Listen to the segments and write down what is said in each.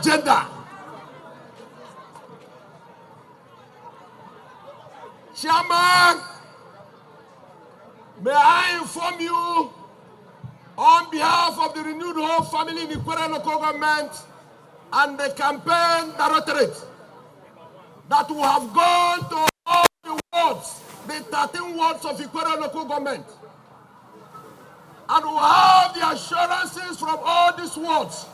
agenda. Chairman, may I inform you on behalf of the renewed hope family in the Ikwere local government and the campaign directorate that we have gone to all the wards, the 13 wards of Ikwere local government, and we have the assurances from all these wards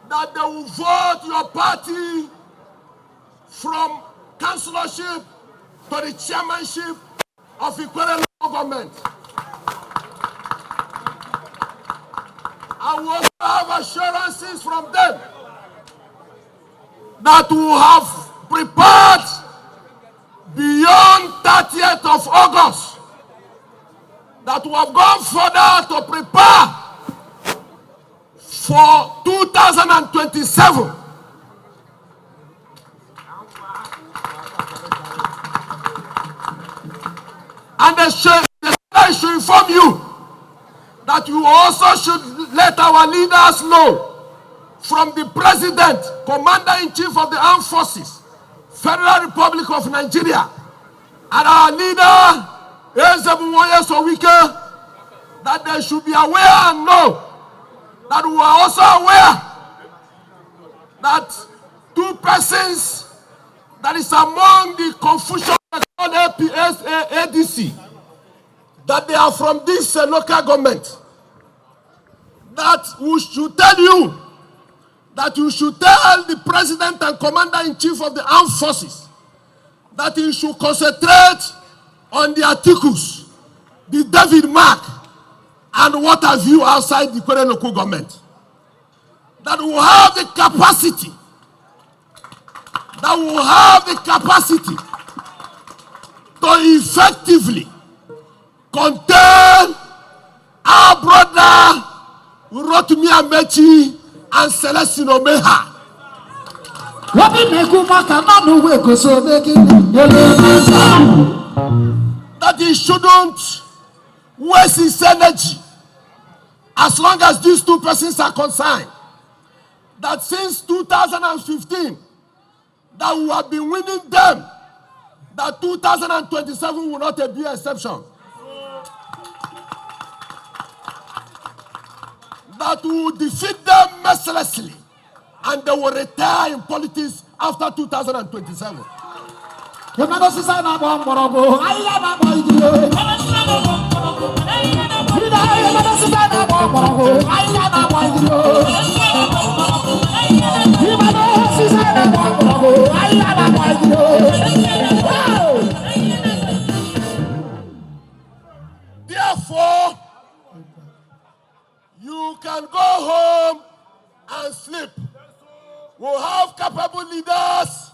that they will vote your party from councillorship to the chairmanship of Ikwere local government. And we also have assurances from them that we have prepared beyond 30th of August, that we have gone further to prepare for 2027. And I should inform you that you also should let our leaders know, from the President, Commander-in-Chief of the Armed Forces, Federal Republic of Nigeria, and our leader, Pro-Wike, that they should be aware and know that we are also aware that two persons that is among the confusion called ADC, that they are from this local government, that we should tell you that you should tell the President and Commander-in-Chief of the Armed Forces that he should concentrate on the Atikus, the David Mark, and what have you outside the Ikwere local government. That will have the capacity, to effectively contain our brother Amaechi and Celestine Omeha. That he shouldn't waste his energy as long as these two persons are concerned. That since 2015, that we have been winning them, that 2027 will not be an exception. That we will defeat them mercilessly and they will retire in politics after 2027. Therefore, you can go home and sleep. We'll have capable leaders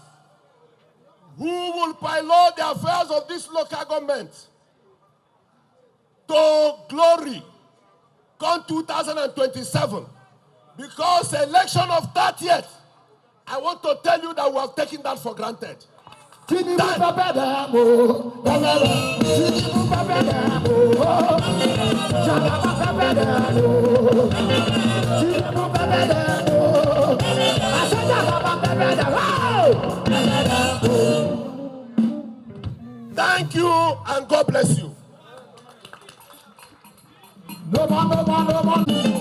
who will pilot the affairs of this local government to glory come 2027. Because election of 30th, I want to tell you that we have taken that for granted. Thank you and God bless you. No more.